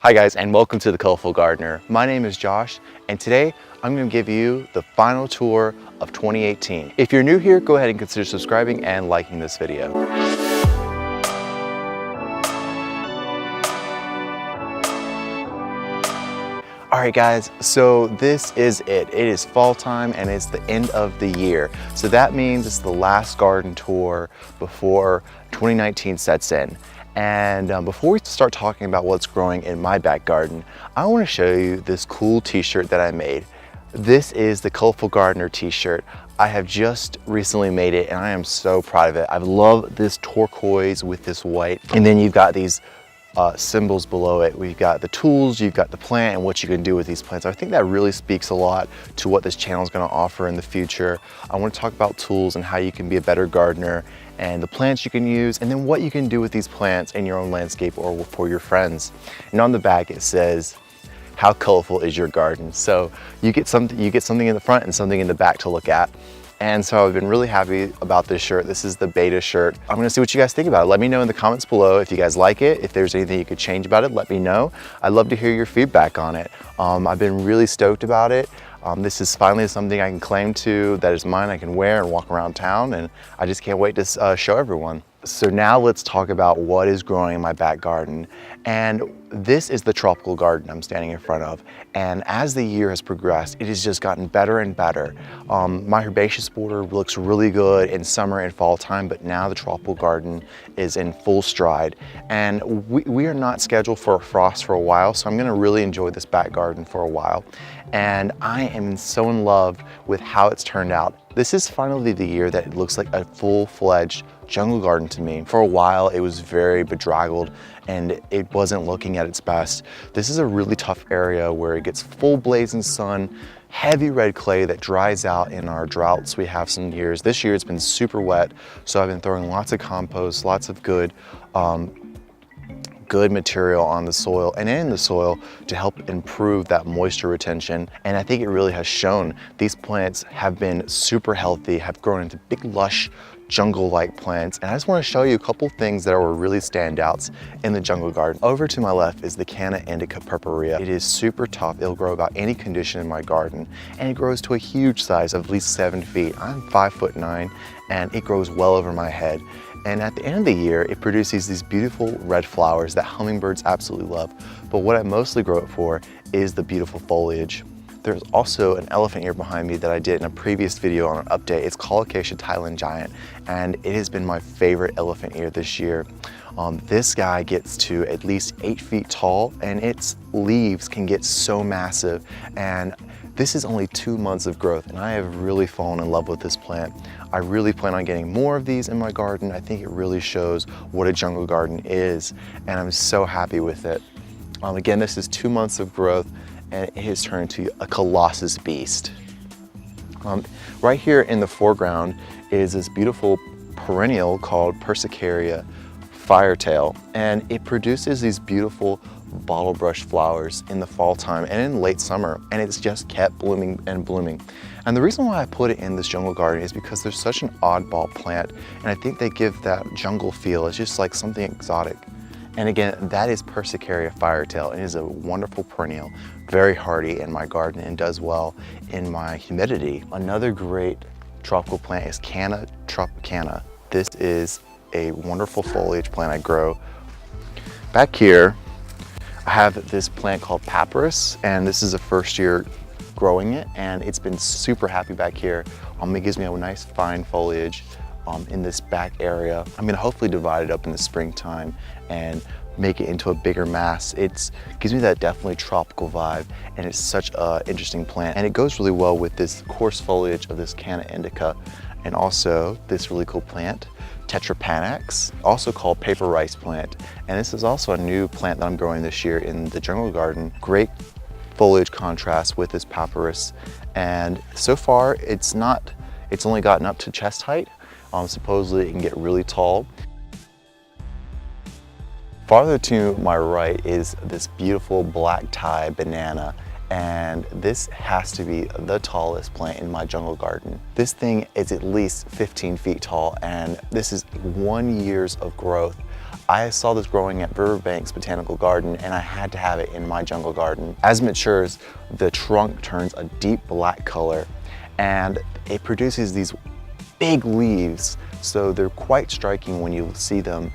Hi guys, and welcome to The Colorful Gardener. My name is Josh, and today I'm going to give you the final tour of 2018. If you're new here, go ahead and consider subscribing and liking this video. All right guys, so this is it. It is fall time and it's the end of the year. So that means it's the last garden tour before 2019 sets in. And before we start talking about what's growing in my back garden, I want to show you this cool t-shirt that I made. This is the Colorful Gardener t-shirt. I have just recently made it and I am so proud of it. I love this turquoise with this white. And then you've got these symbols below it. We've got the tools, you've got the plant, and what you can do with these plants. I think that really speaks a lot to what this channel is going to offer in the future. I want to talk about tools and how you can be a better gardener, and the plants you can use, and then what you can do with these plants in your own landscape or for your friends. And on the back it says, how colorful is your garden? So you get something in the front and something in the back to look at. And so I've been really happy about this shirt. This is the beta shirt. I'm gonna see what you guys think about it. Let me know in the comments below if you guys like it. If there's anything you could change about it, let me know. I'd love to hear your feedback on it. I've been really stoked about it. This is finally something I can claim to that is mine, I can wear and walk around town, and I just can't wait to show everyone. So now let's talk about what is growing in my back garden. And this is the tropical garden I'm standing in front of. And as the year has progressed, it has just gotten better and better. My herbaceous border looks really good in summer and fall time, but now the tropical garden is in full stride. And we are not scheduled for a frost for a while, so I'm gonna really enjoy this back garden for a while. And I am so in love with how it's turned out. This is finally the year that it looks like a full-fledged jungle garden to me. For a while, it was very bedraggled and it wasn't looking at its best. This is a really tough area where it gets full blazing sun, heavy red clay that dries out in our droughts we have some years. This year it's been super wet, so I've been throwing lots of compost, lots of good material on the soil and in the soil to help improve that moisture retention. And I think it really has shown. These plants have been super healthy, have grown into big lush jungle-like plants. And I just want to show you a couple things that were really standouts in the jungle garden. Over to my left is the Canna indica purperea. It is super tough. It'll grow about any condition in my garden, and it grows to a huge size of at least 7 feet. I'm 5'9", and it grows well over my head. And at the end of the year, it produces these beautiful red flowers that hummingbirds absolutely love. But what I mostly grow it for is the beautiful foliage. There's also an elephant ear behind me that I did in a previous video on an update. It's colocasia Thailand giant, and it has been my favorite elephant ear this year. This guy gets to at least 8 feet tall, and its leaves can get so massive. And this is only 2 months of growth, and I have really fallen in love with this plant. I really plan on getting more of these in my garden. I think it really shows what a jungle garden is, and I'm so happy with it. Again, this is 2 months of growth, and it has turned into a colossus beast. Right here in the foreground is this beautiful perennial called Persicaria firetail, and it produces these beautiful bottle brush flowers in the fall time and in late summer, and it's just kept blooming and blooming. And the reason why I put it in this jungle garden is because they're such an oddball plant, and I think they give that jungle feel. It's just like something exotic. And again, that is Persicaria firetail. It is a wonderful perennial, very hardy in my garden and does well in my humidity. Another great tropical plant is Canna Tropicana. This is a wonderful foliage plant I grow. Back here, I have this plant called papyrus, and this is the first year growing it, and it's been super happy back here. It gives me a nice fine foliage in this back area. I'm gonna hopefully divide it up in the springtime and make it into a bigger mass. It gives me that definitely tropical vibe, and it's such an interesting plant. And it goes really well with this coarse foliage of this Canna indica, and also this really cool plant, tetra panax, also called paper rice plant. And this is also a new plant that I'm growing this year in the jungle garden. Great foliage contrast with this papyrus. And so far, it's only gotten up to chest height. Supposedly it can get really tall. Farther to my right is this beautiful black tie banana, and this has to be the tallest plant in my jungle garden. This thing is at least 15 feet tall, and this is 1 year of growth. I saw this growing at Riverbanks Botanical Garden and I had to have it in my jungle garden. As it matures, the trunk turns a deep black color and it produces these big leaves. So they're quite striking when you see them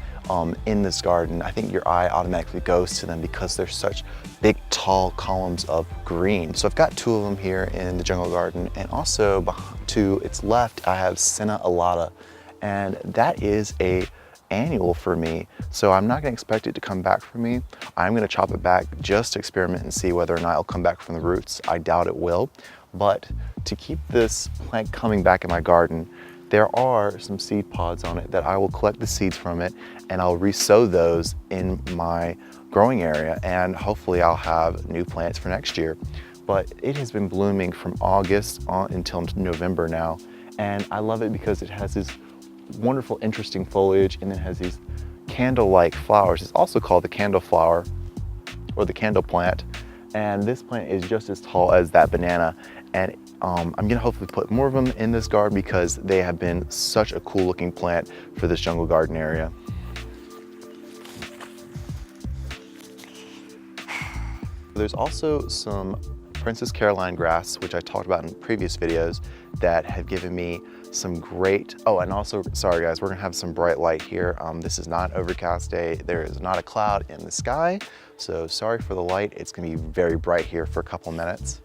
in this garden. I think your eye automatically goes to them because they're such big, tall columns of green. So I've got 2 of them here in the jungle garden, and also to its left, I have Senna alata, and that is a annual for me. So I'm not gonna expect it to come back for me. I'm gonna chop it back just to experiment and see whether or not it'll come back from the roots. I doubt it will, but to keep this plant coming back in my garden, there are some seed pods on it that I will collect the seeds from it and I'll resow those in my growing area, and hopefully I'll have new plants for next year. But it has been blooming from August on until November now, and I love it because it has this wonderful, interesting foliage and then has these candle-like flowers. It's also called the candle flower or the candle plant, and this plant is just as tall as that banana. And I'm gonna hopefully put more of them in this garden because they have been such a cool looking plant for this jungle garden area. There's also some Princess Caroline grass, which I talked about in previous videos, that have given me some great, oh, and also, sorry guys, we're gonna have some bright light here. This is not an overcast day. There is not a cloud in the sky. So sorry for the light. It's gonna be very bright here for a couple minutes.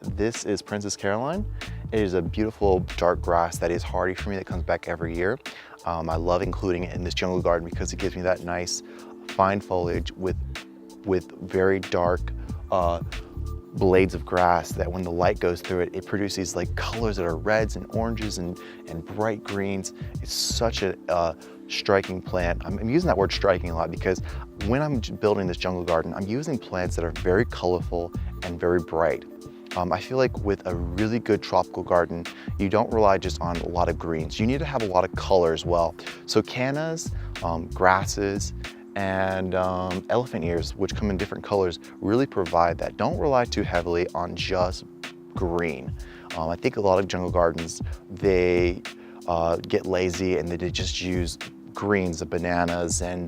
This is Princess Caroline. It is a beautiful dark grass that is hardy for me, that comes back every year. I love including it in this jungle garden because it gives me that nice fine foliage with very dark blades of grass that when the light goes through it, it produces like colors that are reds and oranges and bright greens. It's such a striking plant. I'm using that word striking a lot because when I'm building this jungle garden, I'm using plants that are very colorful and very bright. I feel like with a really good tropical garden, you don't rely just on a lot of greens. You need to have a lot of color as well. So cannas, grasses, and elephant ears, which come in different colors, really provide that. Don't rely too heavily on just green. I think a lot of jungle gardens, they get lazy and they just use greens, the bananas and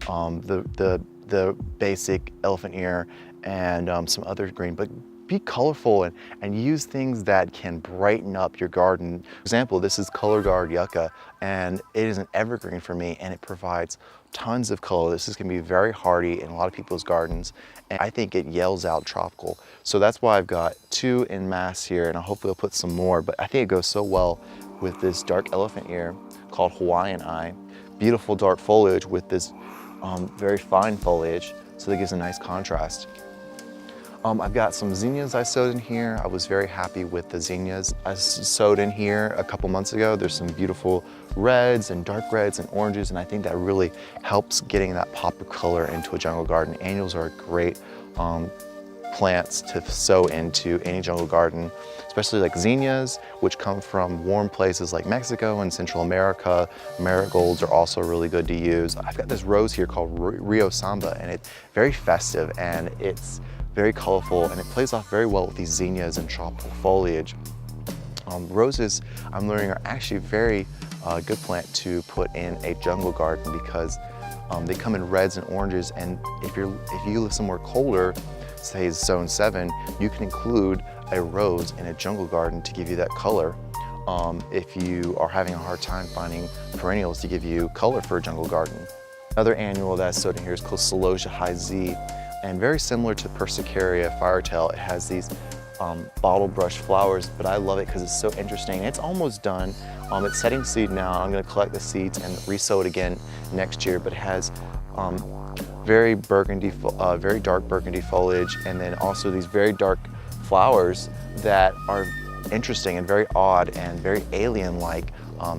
the basic elephant ear and some other green, but be colorful and use things that can brighten up your garden. For example, this is Color Guard Yucca, and it is an evergreen for me, and it provides tons of color. This is gonna be very hardy in a lot of people's gardens, and I think it yells out tropical. So that's why I've got 2 en masse here, and hopefully I'll put some more, but I think it goes so well with this dark elephant ear called Hawaiian eye. Beautiful dark foliage with this very fine foliage, so that gives a nice contrast. I've got some zinnias I sowed in here. I was very happy with the zinnias I sowed in here a couple months ago. There's some beautiful reds and dark reds and oranges, and I think that really helps getting that pop of color into a jungle garden. Annuals are great plants to sow into any jungle garden, especially like zinnias, which come from warm places like Mexico and Central America. Marigolds are also really good to use. I've got this rose here called Rio Samba, and it's very festive and it's very colorful, and it plays off very well with these zinnias and tropical foliage. Roses, I'm learning, are actually very good plant to put in a jungle garden because they come in reds and oranges, and if you live somewhere colder, say zone 7, you can include a rose in a jungle garden to give you that color. If you are having a hard time finding perennials to give you color for a jungle garden. Another annual that I sowed in here is called Cattleya Heisey, and very similar to Persicaria firetail, it has these bottle brush flowers, but I love it because it's so interesting. It's almost done. It's setting seed now. I'm going to collect the seeds and resow it again next year, but it has very dark burgundy foliage, and then also these very dark flowers that are interesting and very odd and very alien-like.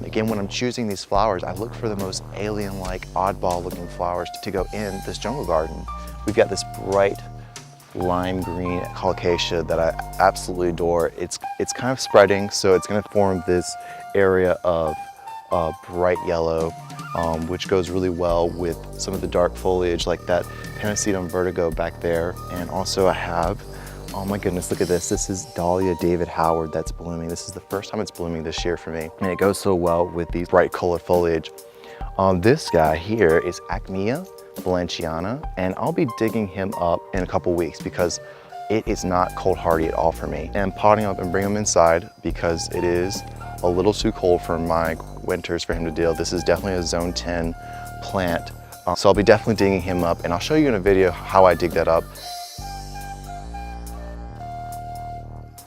Again, when I'm choosing these flowers, I look for the most alien-like, oddball-looking flowers to go in this jungle garden. We've got this bright lime green colocasia that I absolutely adore. It's kind of spreading, so it's going to form this area of bright yellow, which goes really well with some of the dark foliage like that Panacetum vertigo back there. And also I have, oh my goodness, look at this. This is Dahlia David Howard that's blooming. This is the first time it's blooming this year for me, and it goes so well with these bright colored foliage. This guy here is Acmea Valenciana, and I'll be digging him up in a couple weeks because it is not cold hardy at all for me. And potting up and bring him inside because it is a little too cold for my winters for him to deal. This is definitely a zone 10 plant. So I'll be definitely digging him up, and I'll show you in a video how I dig that up.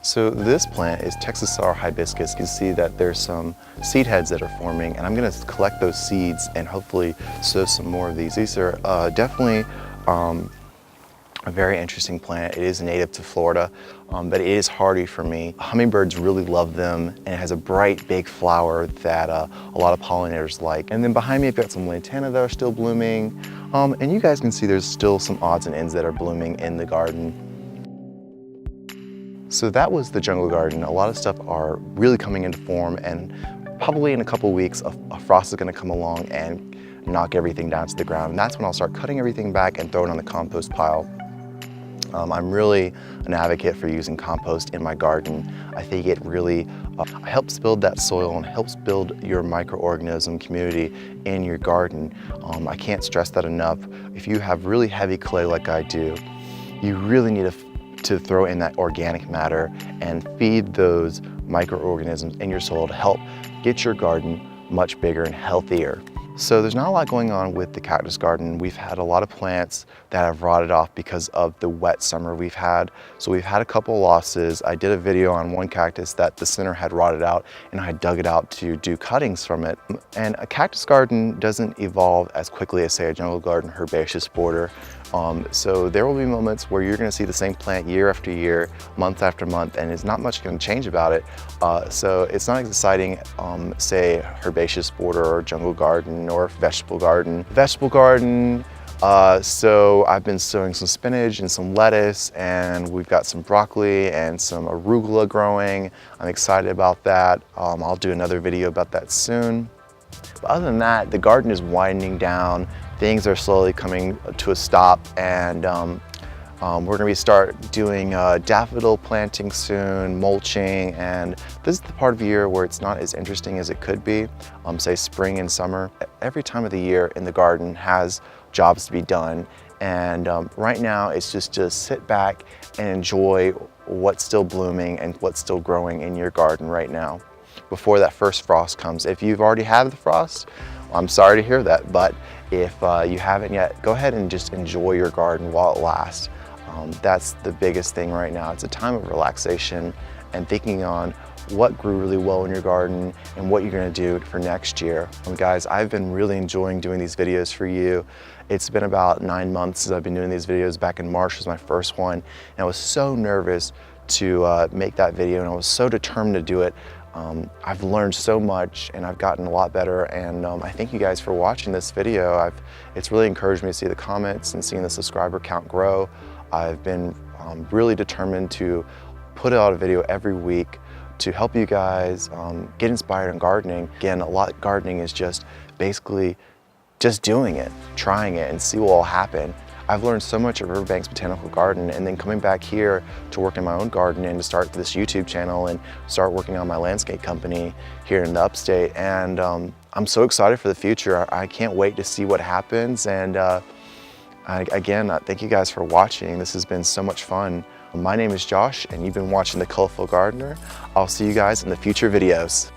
So this plant is Texas sour hibiscus. You can see that there's some seed heads that are forming, and I'm gonna collect those seeds and hopefully sow some more of these. These are definitely a very interesting plant. It is native to Florida, but it is hardy for me. Hummingbirds really love them, and it has a bright, big flower that a lot of pollinators like. And then behind me, I've got some lantana that are still blooming. And you guys can see there's still some odds and ends that are blooming in the garden. So that was the jungle garden. A lot of stuff are really coming into form, and probably in a couple weeks, a frost is gonna come along and knock everything down to the ground. And that's when I'll start cutting everything back and throwing it on the compost pile. I'm really an advocate for using compost in my garden. I think it really helps build that soil and helps build your microorganism community in your garden. I can't stress that enough. If you have really heavy clay like I do, you really need to throw in that organic matter and feed those microorganisms in your soil to help get your garden much bigger and healthier. So there's not a lot going on with the cactus garden. We've had a lot of plants that have rotted off because of the wet summer we've had. So we've had a couple losses. I did a video on one cactus that the center had rotted out, and I dug it out to do cuttings from it. And a cactus garden doesn't evolve as quickly as, say, a jungle garden herbaceous border. So there will be moments where you're gonna see the same plant year after year, month after month, and it's not much gonna change about it. So it's not as exciting, say, herbaceous border or jungle garden or vegetable garden. Vegetable garden, so I've been sowing some spinach and some lettuce, and we've got some broccoli and some arugula growing. I'm excited about that. I'll do another video about that soon. But other than that, the garden is winding down. Things are slowly coming to a stop, and we're gonna start doing daffodil planting soon, mulching, and this is the part of the year where it's not as interesting as it could be, say spring and summer. Every time of the year in the garden has jobs to be done, and right now it's just to sit back and enjoy what's still blooming and what's still growing in your garden right now before that first frost comes. If you've already had the frost, I'm sorry to hear that, but if you haven't yet, go ahead and just enjoy your garden while it lasts. That's the biggest thing right now. It's a time of relaxation and thinking on what grew really well in your garden and what you're gonna do for next year. Guys, I've been really enjoying doing these videos for you. It's been about 9 months since I've been doing these videos. Back in March was my first one, and I was so nervous to make that video, and I was so determined to do it. I've learned so much, and I've gotten a lot better, and I thank you guys for watching this video. It's really encouraged me to see the comments and seeing the subscriber count grow. I've been really determined to put out a video every week to help you guys get inspired in gardening. Again, a lot of gardening is just basically just doing it, trying it, and see what will happen. I've learned so much at Riverbank's Botanical Garden, and then coming back here to work in my own garden and to start this YouTube channel and start working on my landscape company here in the upstate. And I'm so excited for the future. I can't wait to see what happens. And again, thank you guys for watching. This has been so much fun. My name is Josh, and you've been watching The Colorful Gardener. I'll see you guys in the future videos.